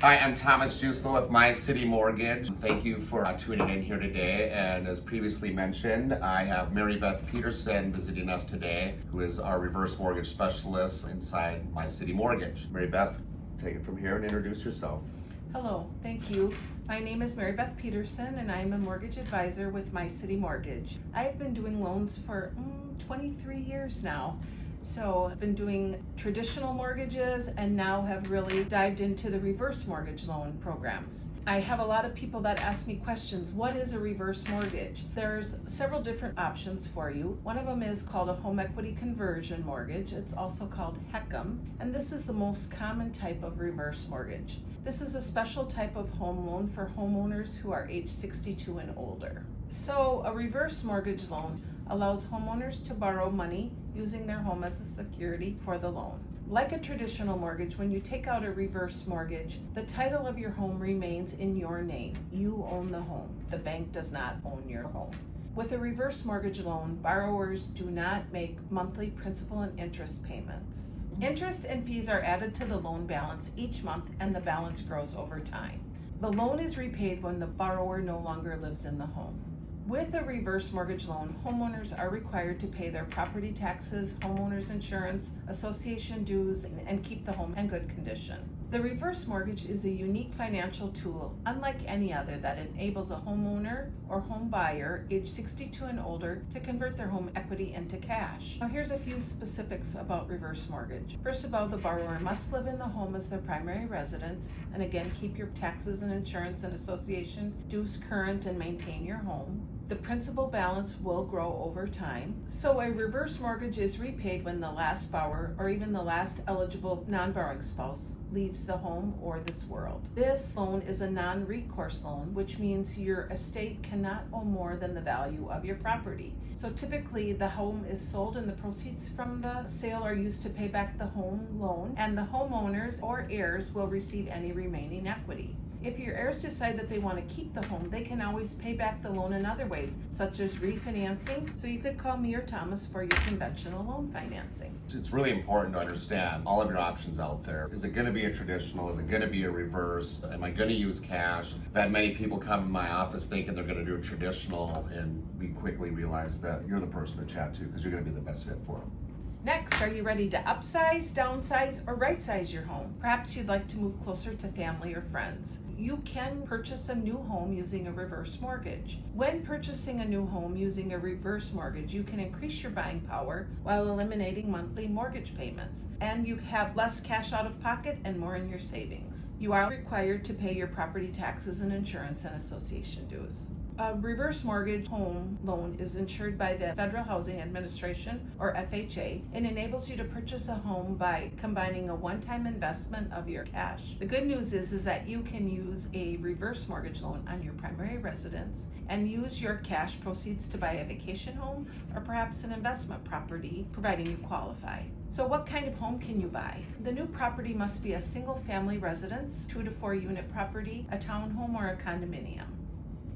Hi, I'm Thomas Juslo with My City Mortgage. Thank you for tuning in here today. And as previously mentioned, I have Mary Beth Peterson visiting us today, who is our reverse mortgage specialist inside My City Mortgage. Mary Beth, take it from here and introduce yourself. Hello, thank you. My name is Mary Beth Peterson and I'm a mortgage advisor with My City Mortgage. I've been doing loans for 23 years now. So I've been doing traditional mortgages and now have really dived into the reverse mortgage loan programs. I have a lot of people that ask me questions. What is a reverse mortgage? There's several different options for you. One of them is called a home equity conversion mortgage. It's also called HECM, and this is the most common type of reverse mortgage. This is a special type of home loan for homeowners who are age 62 and older. So a reverse mortgage loan allows homeowners to borrow money using their home as a security for the loan. Like a traditional mortgage, when you take out a reverse mortgage, the title of your home remains in your name. You own the home. The bank does not own your home. With a reverse mortgage loan, borrowers do not make monthly principal and interest payments. Interest and fees are added to the loan balance each month and the balance grows over time. The loan is repaid when the borrower no longer lives in the home. With a reverse mortgage loan, homeowners are required to pay their property taxes, homeowners insurance, association dues, and keep the home in good condition. The reverse mortgage is a unique financial tool, unlike any other, that enables a homeowner or home buyer age 62 and older to convert their home equity into cash. Now here's a few specifics about reverse mortgage. First of all, the borrower must live in the home as their primary residence, and again, keep your taxes and insurance and association dues current and maintain your home. The principal balance will grow over time. So a reverse mortgage is repaid when the last borrower or even the last eligible non-borrowing spouse leaves the home or this world. This loan is a non-recourse loan, which means your estate cannot owe more than the value of your property. So typically the home is sold and the proceeds from the sale are used to pay back the home loan, and the homeowners or heirs will receive any remaining equity. If your heirs decide that they want to keep the home, they can always pay back the loan in other ways, such as refinancing. So you could call me or Thomas for your conventional loan financing. It's really important to understand all of your options out there. Is it going to be a traditional? Is it going to be a reverse? Am I going to use cash? I've had many people come in my office thinking they're going to do a traditional, and we quickly realize that you're the person to chat to because you're going to be the best fit for them. Next, are you ready to upsize, downsize, or right-size your home? Perhaps you'd like to move closer to family or friends. You can purchase a new home using a reverse mortgage. When purchasing a new home using a reverse mortgage, you can increase your buying power while eliminating monthly mortgage payments, and you have less cash out of pocket and more in your savings. You are required to pay your property taxes and insurance and association dues. A reverse mortgage home loan is insured by the Federal Housing Administration, or FHA, and enables you to purchase a home by combining a one-time investment of your cash. The good news is that you can use a reverse mortgage loan on your primary residence and use your cash proceeds to buy a vacation home or perhaps an investment property, providing you qualify. So what kind of home can you buy? The new property must be a single-family residence, 2 to 4 unit property, a townhome, or a condominium.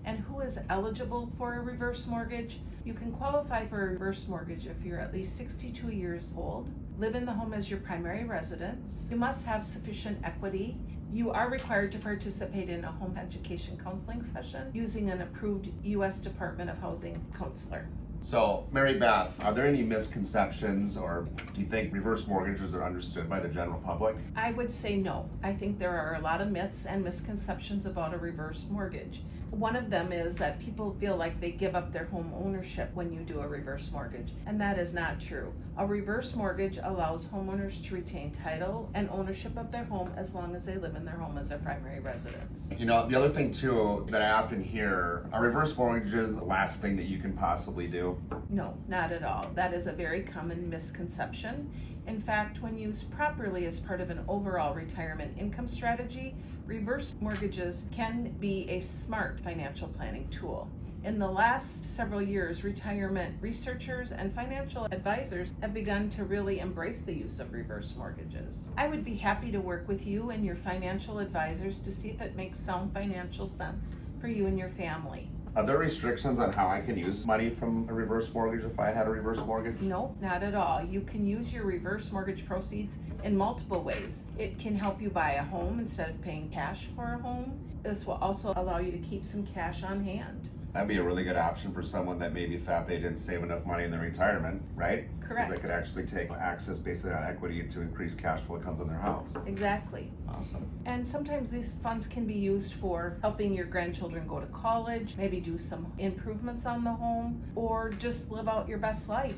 And who is eligible for a reverse mortgage? You can qualify for a reverse mortgage if you're at least 62 years old, live in the home as your primary residence, you must have sufficient equity, you are required to participate in a home education counseling session using an approved U.S. Department of Housing counselor. So, Mary Beth, are there any misconceptions, or do you think reverse mortgages are understood by the general public? I would say no. I think there are a lot of myths and misconceptions about a reverse mortgage. One of them is that people feel like they give up their home ownership when you do a reverse mortgage, and that is not true. A reverse mortgage allows homeowners to retain title and ownership of their home as long as they live in their home as their primary residence. You know, the other thing too that I often hear, are reverse mortgages the last thing that you can possibly do? No, not at all. That is a very common misconception. In fact, when used properly as part of an overall retirement income strategy, reverse mortgages can be a smart financial planning tool. In the last several years, retirement researchers and financial advisors have begun to really embrace the use of reverse mortgages. I would be happy to work with you and your financial advisors to see if it makes sound financial sense for you and your family. Are there restrictions on how I can use money from a reverse mortgage if I had a reverse mortgage? No, not at all. You can use your reverse mortgage proceeds in multiple ways. It can help you buy a home instead of paying cash for a home. This will also allow you to keep some cash on hand. That'd be a really good option for someone that maybe thought they didn't save enough money in their retirement, right? Correct. Because they could actually take access basically on equity to increase cash flow that comes in their house. Exactly. Awesome. And sometimes these funds can be used for helping your grandchildren go to college, maybe do some improvements on the home, or just live out your best life.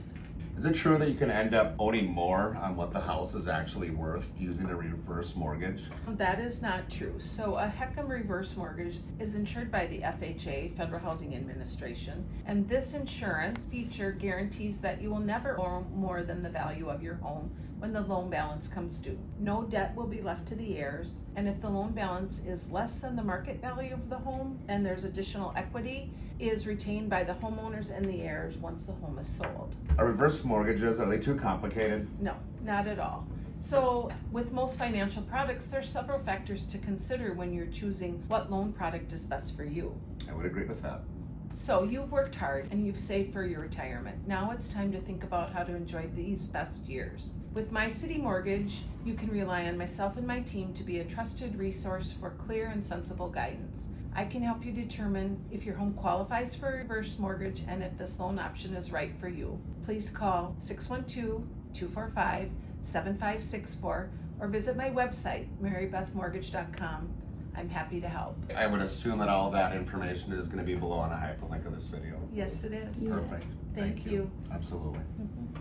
Is it true that you can end up owning more on what the house is actually worth using a reverse mortgage? That is not true. So a HECM reverse mortgage is insured by the FHA, Federal Housing Administration, and this insurance feature guarantees that you will never owe more than the value of your home when the loan balance comes due. No debt will be left to the heirs, and if the loan balance is less than the market value of the home and there's additional equity, is retained by the homeowners and the heirs once the home is sold. Are reverse mortgages, are they too complicated? No, not at all. So with most financial products, there's several factors to consider when you're choosing what loan product is best for you. I would agree with that. So you've worked hard and you've saved for your retirement. Now it's time to think about how to enjoy these best years. With My City Mortgage, you can rely on myself and my team to be a trusted resource for clear and sensible guidance. I can help you determine if your home qualifies for a reverse mortgage and if this loan option is right for you. Please call 612-245-7564 or visit my website, marybethmortgage.com. I'm happy to help. I would assume that all that information is going to be below on a hyperlink of this video. Yes, it is. Perfect. Thank you. Absolutely. Mhm.